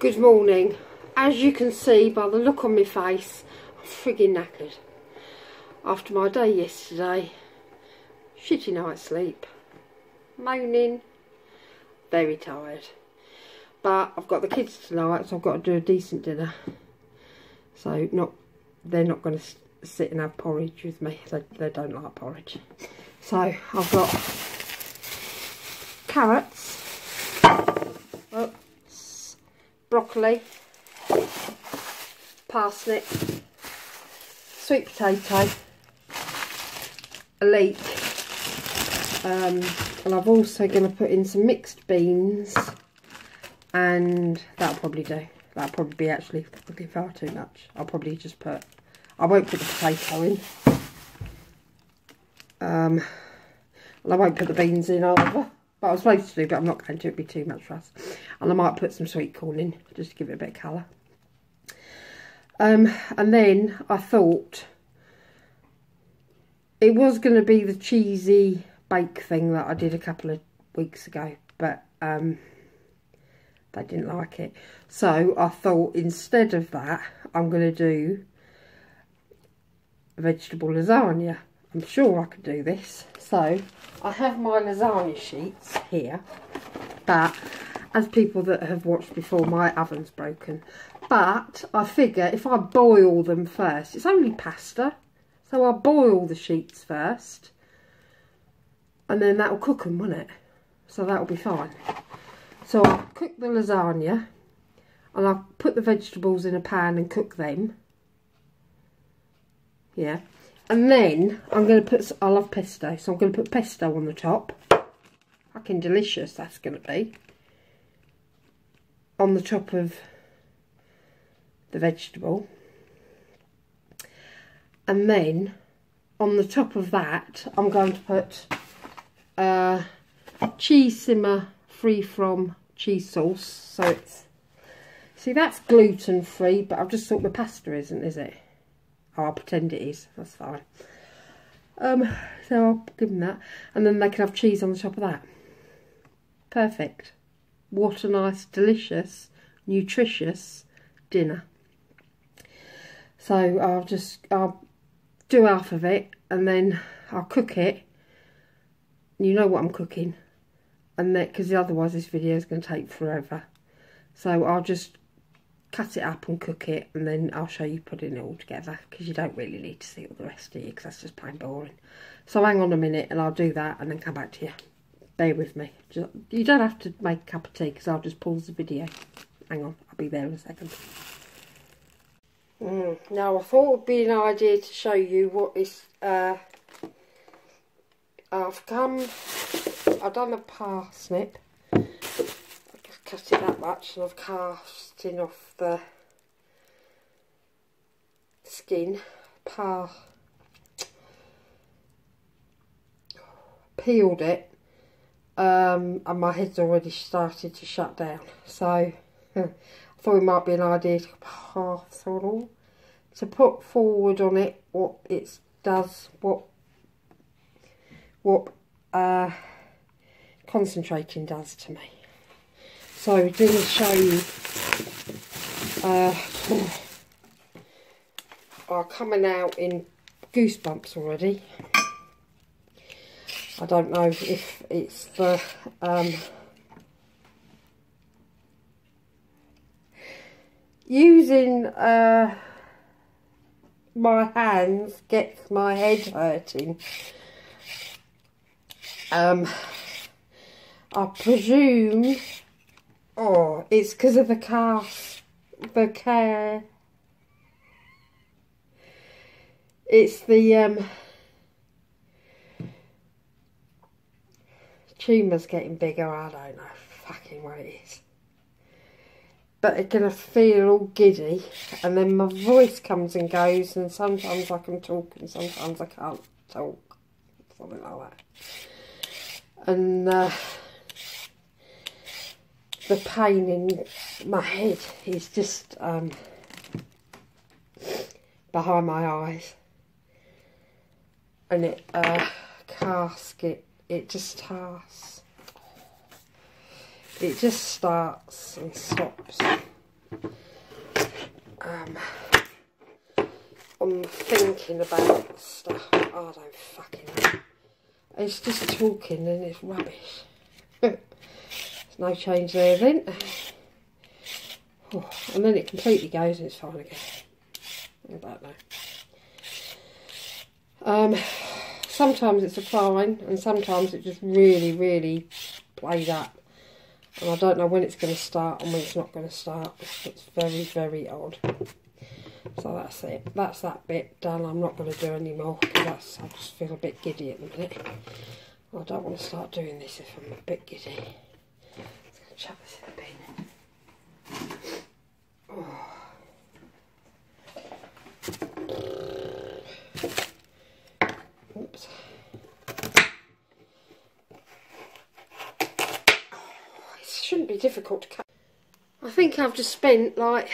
Good morning. As you can see by the look on my face, I'm frigging knackered. After my day yesterday, shitty night's sleep, moaning, very tired. But I've got the kids tonight, so I've got to do a decent dinner. So they're not going to sit and have porridge with me. They don't like porridge. So I've got carrots, broccoli, parsnip, sweet potato, a leek, and I'm also going to put in some mixed beans, and that'll probably do. That'll probably be actually looking far too much. I'll probably just I won't put the potato in, and I won't put the beans in either. But I was supposed to do, but I'm not going to. It'd be too much for us. And I might put some sweet corn in, just to give it a bit of colour. And then I thought it was going to be the cheesy bake thing that I did a couple of weeks ago, but they didn't like it. So I thought instead of that, I'm going to do a vegetable lasagna. I'm sure I could do this. So I have my lasagna sheets here, but as people that have watched before, my oven's broken. But I figure if I boil them first, it's only pasta, so I'll boil the sheets first, and then that'll cook them, won't it? So that'll be fine. So I'll cook the lasagna, and I'll put the vegetables in a pan and cook them. Yeah. And then I'm going to put, I love pesto, so I'm going to put pesto on the top. Fucking delicious that's going to be. On the top of the vegetable. And then on the top of that, I'm going to put cheese simmer free from cheese sauce. So it's, see, that's gluten free, but I've just thought the pasta isn't, is it? Oh, I'll pretend it is. That's fine. So I'll give them that. And then they can have cheese on the top of that. Perfect. What a nice, delicious, nutritious dinner. So I'll do half of it and then I'll cook it. You know what I'm cooking. And then, because otherwise this video is going to take forever. So I'll just cut it up and cook it, and then I'll show you putting it all together, because you don't really need to see all the rest of you, because that's just plain boring. So hang on a minute and I'll do that and then come back to you. Bear with me. You don't have to make a cup of tea, because I'll just pause the video. Hang on, I'll be there in a second. Now I thought it would be an idea to show you what is I've done a parsnip. Cut it that much, and I've casting off the skin, peeled it, and my head's already started to shut down, so I thought it might be an idea to pass on, to put forward on it what it does, what concentrating does to me. So I'm going to show you, are coming out in goosebumps already. I don't know if it's the, using my hands gets my head hurting. I presume, oh, it's because of the it's the tumour's getting bigger. I don't know fucking what it is, but it's going to feel all giddy, and then my voice comes and goes, and sometimes I can talk and sometimes I can't talk, something like that. And the pain in my head is just behind my eyes, and it just starts and stops. I'm thinking about stuff. I don't fucking know. It's just talking and it's rubbish. There's no change there then. Oh, and then it completely goes and it's fine again. I don't know. Sometimes it's a fine and sometimes it just really plays up. And I don't know when it's going to start and when it's not going to start. It's very odd. So that's it. That's that bit done. I'm not going to do any more because I just feel a bit giddy at the minute. I don't want to start doing this if I'm a bit giddy. I'm just going to chuck this in the bin. Oh. Oops. It shouldn't be difficult to cut. I think I've just spent like,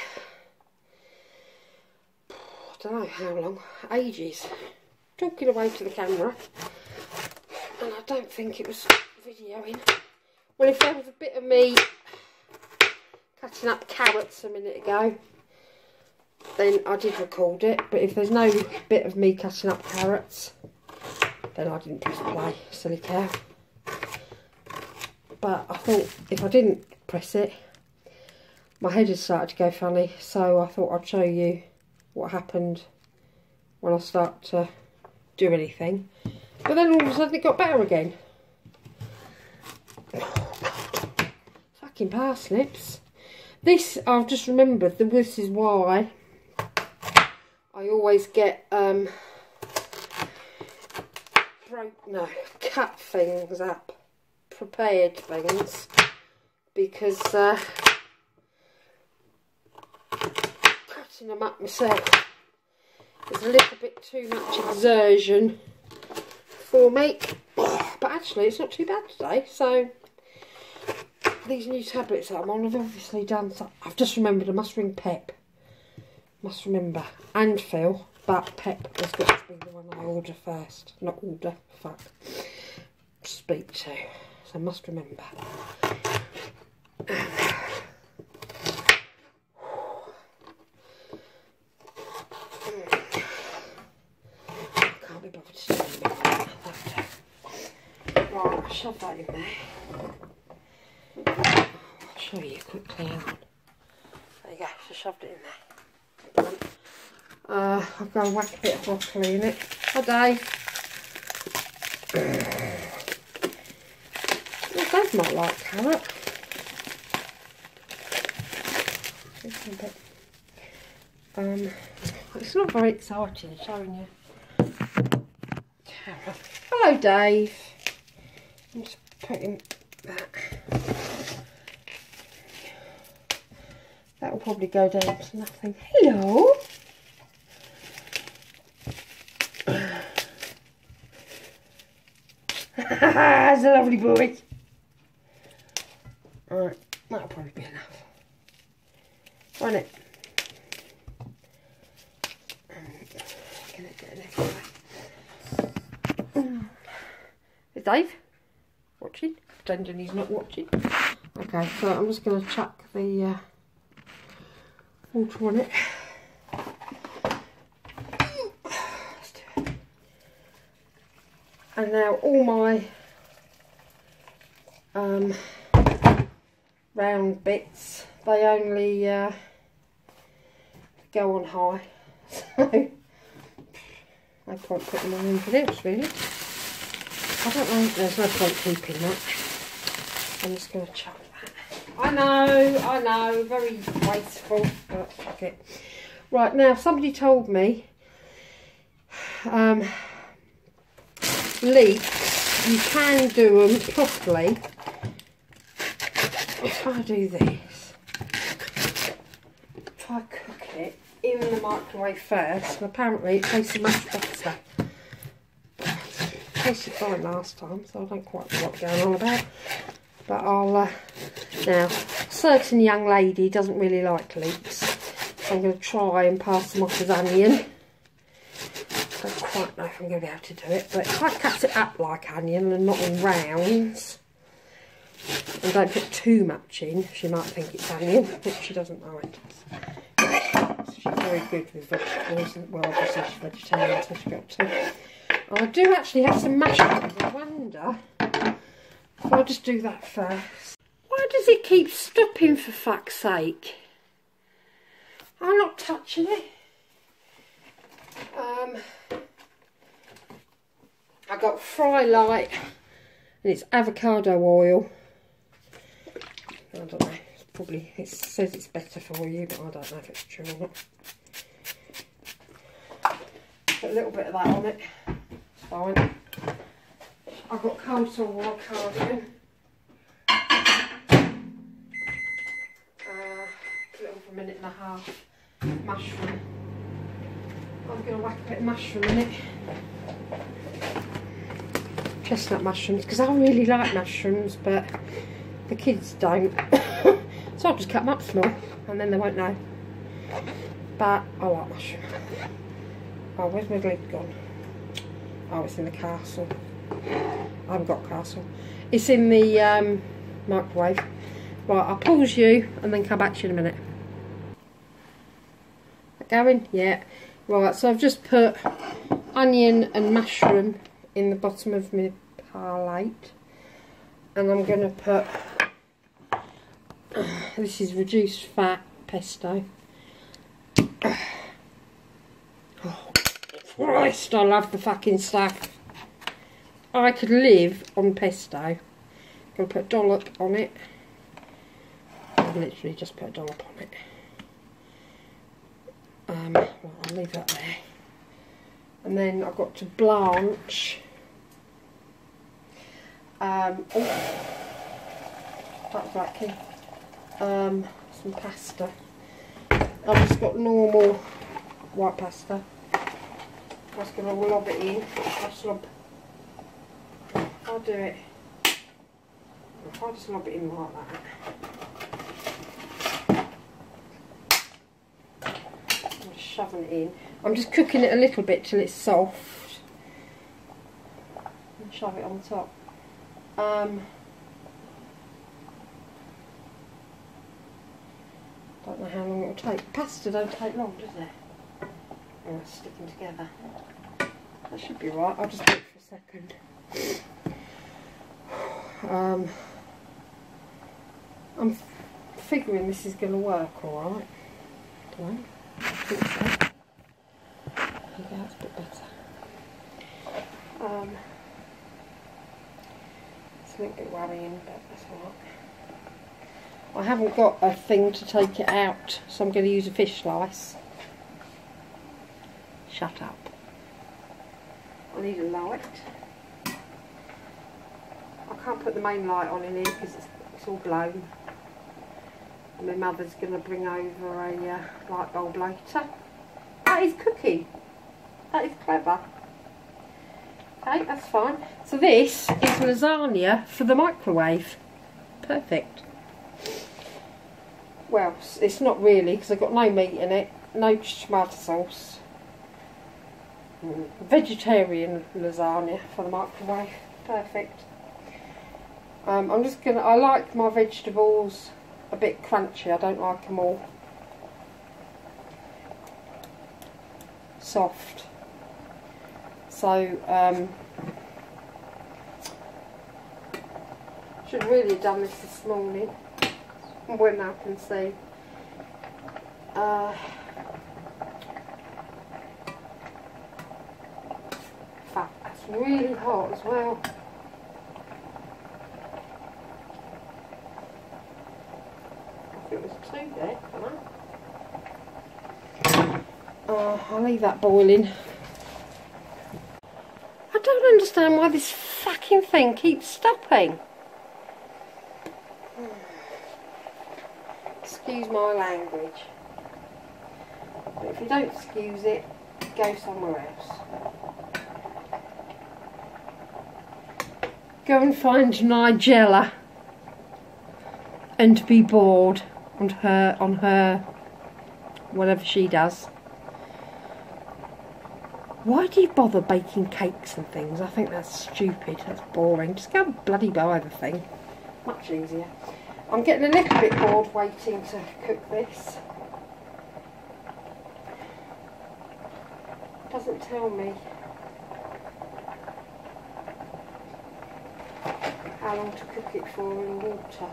I don't know how long, ages, talking away to the camera, and I don't think it was videoing. Well, if there was a bit of me cutting up carrots a minute ago, then I did record it, but if there's no bit of me cutting up carrots, then I didn't press play, silly cow. But I thought if I didn't press it, my head had started to go funny, so I thought I'd show you what happened when I start to do anything. But then all of a sudden it got better again. Fucking parsnips. This, I've just remembered that this is why I always get cut things up, prepared things, because cutting them up myself is a little bit too much exertion for me. But actually it's not too bad today, so these new tablets that I'm on have obviously done so. I've just remembered I must ring Pep. Must remember. And Phil, but Pep has got to be the one I order first. Not order, fuck. Speak to. So I must remember. Can't be bothered to do anything. Right, I'll shove that in there. I'll show you quickly. Hang on. There you go, just shoved it in there. I'll go and whack a bit of broccoli in it. Hi Dave. Well, Dave might like carrot. It's not very exciting showing you carrot. Hello Dave. I'm just putting that. That will probably go down to nothing. Hello. That's a lovely boy. Alright, that'll probably be enough. Won't it? Is Dave watching? Pretending he's not watching. Okay, so I'm just going to chuck the water on it. Let's do it. And now all my round bits, they only go on high, so no point putting them in anything else really. I don't know, there's no point keeping much. I'm just going to chuck that. I know, very wasteful, but fuck it. Right, now somebody told me leeks, you can do them properly. If I do this, if I cook it in the microwave first, and apparently it tastes much better. It tasted fine last time, so I don't quite know what's going on about. But I'll, now, a certain young lady doesn't really like leeks, so I'm going to try and pass them off as onion. I don't quite know if I'm going to be able to do it, but if I cut it up like onion and not in rounds, And don't put too much in. She might think it's onion, but she doesn't mind. She's very good with vegetables. Well, obviously she's vegetarian, so she's got to. I do actually have some mushrooms. I wonder if I'll just do that first. Why does it keep stopping, for fuck's sake? I'm not touching it. I got Fry Light, and it's avocado oil. I don't know. It's probably, it says it's better for you, but I don't know if it's true or not. Put a little bit of that on it. It's fine. I've got coleslaw cardigan. Put it on for a minute and a half. Mushroom. I'm going to whack a bit of mushroom in it. Chestnut mushrooms, because I really like mushrooms, but the kids don't. So I'll just cut them up small, and then they won't know. But I like mushroom. Oh, where's my lid gone? Oh, it's in the castle. I haven't got castle. It's in the microwave. Right, I'll pause you and then come back to you in a minute. Going? Yeah. Right, so I've just put onion and mushroom in the bottom of my plate, and I'm going to put this is reduced fat pesto. Oh Christ, I love the fucking stuff. I could live on pesto. I'm going to put a dollop on it. I've literally just put a dollop on it. Well, I'll leave that there. And then I've got to blanch. Oh, that's blacky. Some pasta. I've just got normal white pasta. I'm just going to lob it in. I'll do it. I'll just lob it in like that. I'm just shoving it in. I'm just cooking it a little bit till it's soft. And shove it on top. Don't know how long it will take. Pasta don't take long, does it? Oh, it's sticking together. That should be right. I'll just wait for a second. I'm figuring this is going to work alright. Don't know. I think so. Okay, that's a bit better. It's a little bit worrying, but that's alright. I haven't got a thing to take it out, so I'm going to use a fish slice. Shut up. I need a light. I can't put the main light on in here because it's all blown. And my mother's going to bring over a light bulb later. That is cooking. That is clever. Okay, that's fine. So this is lasagna for the microwave. Perfect. Well, it's not really because I've got no meat in it, no tomato sauce. Vegetarian lasagna for the microwave. Perfect. I'm just gonna. I like my vegetables a bit crunchy. I don't like them all soft. So should really have done this morning when I can see. Fuck, that's really hot as well. It was two there, can't I? I'll leave that boiling. I don't understand why this fucking thing keeps stopping. Excuse my language. But if you don't excuse it, go somewhere else. Go and find Nigella and be bored on her whatever she does. Why do you bother baking cakes and things? I think that's stupid. That's boring. Just go and bloody buy the thing. much easier. I'm getting a little bit bored waiting to cook this. Doesn't tell me how long to cook it for in water.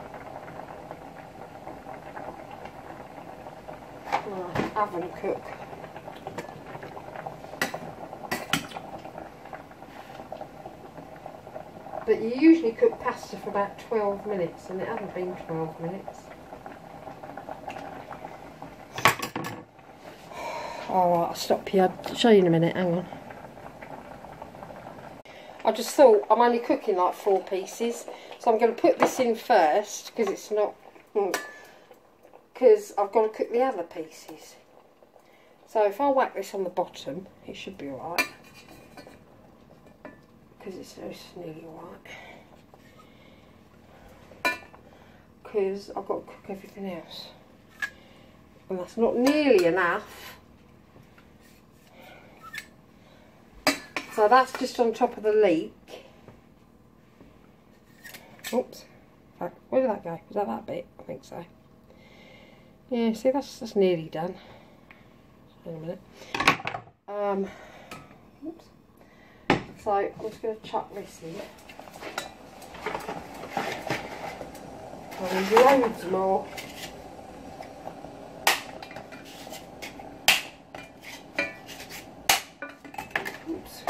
Right, oven cook. But you usually cook pasta for about 12 minutes, and it hasn't been 12 minutes. Alright, I'll stop here. I'll show you in a minute, hang on. I just thought I'm only cooking like 4 pieces, so I'm going to put this in first, because it's not... because I've got to cook the other pieces. So if I whack this on the bottom, it should be alright. Because it's nearly alright. Because I've got to cook everything else. And that's not nearly enough. So that's just on top of the leek. Oops. Where did that go? Was that bit? I think so. Yeah, see, that's nearly done. Hang on a minute. Oops. So I'm just going to chuck this in. And loads more. Oops.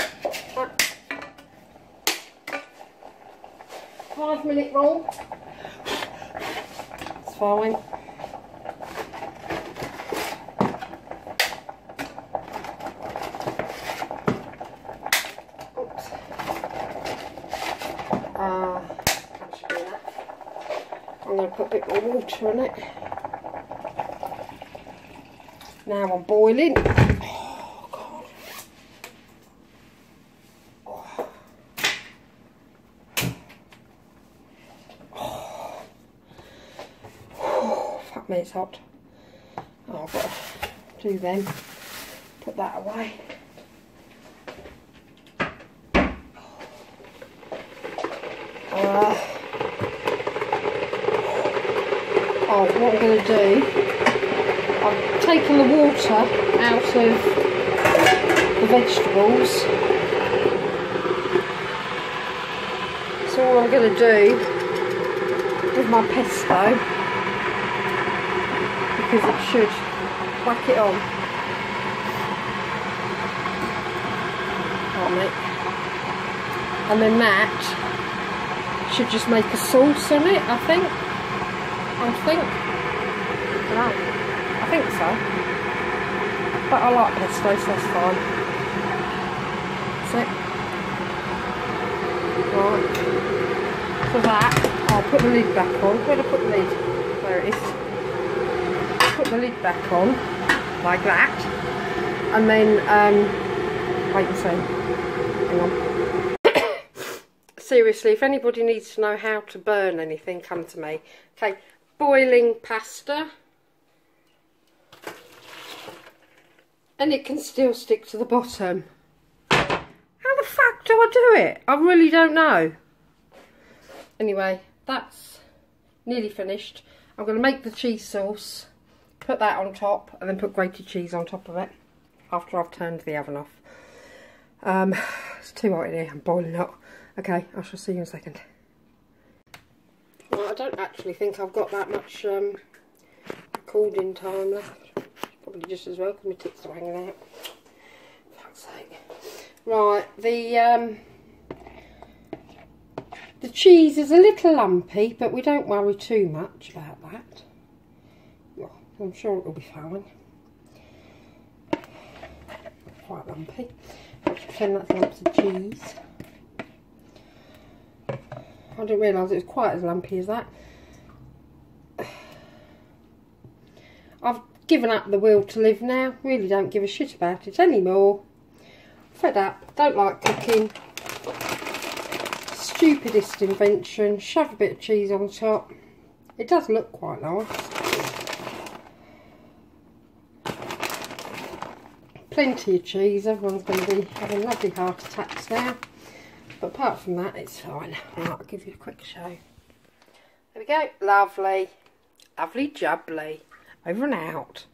5-minute roll. It's fine. That should be enough. I'm going to put a bit more water in it. Now I'm boiling. Oh, God. Oh, fuck me, it's hot. Oh, I've got to do them. Put that away. Oh, what I'm going to do, I've taken the water out of the vegetables. So all I'm going to do with my pesto, because it should whack it on. And then that should just make a sauce on it, I think. I think so. But I like pesto, so that's fine. That's it. Right. For that, I'll put the lid back on. Where did I put the lid? There it is. Put the lid back on, like that. And then, wait and see. Hang on. Seriously, if anybody needs to know how to burn anything, come to me. Okay, boiling pasta. And it can still stick to the bottom. How the fuck do I do it? I really don't know. Anyway, that's nearly finished. I'm going to make the cheese sauce, put that on top, and then put grated cheese on top of it after I've turned the oven off. It's too hot in here, I'm boiling hot. Okay, I shall see you in a second. Well, I don't actually think I've got that much recording time left. Probably just as well because my tits are hanging out. Fuck's sake. Right, the cheese is a little lumpy, but we don't worry too much about that. Well, I'm sure it will be fine. Quite lumpy. Let's pretend that's lumps of cheese. I didn't realise it was quite as lumpy as that. I've given up the will to live now. Really don't give a shit about it anymore. Fed up. Don't like cooking. Stupidest invention. Shove a bit of cheese on top. It does look quite nice. Plenty of cheese. Everyone's going to be having lovely heart attacks now. But apart from that, it's fine. Right, I'll give you a quick show. we go. Lovely. Lovely jubbly. Over and out.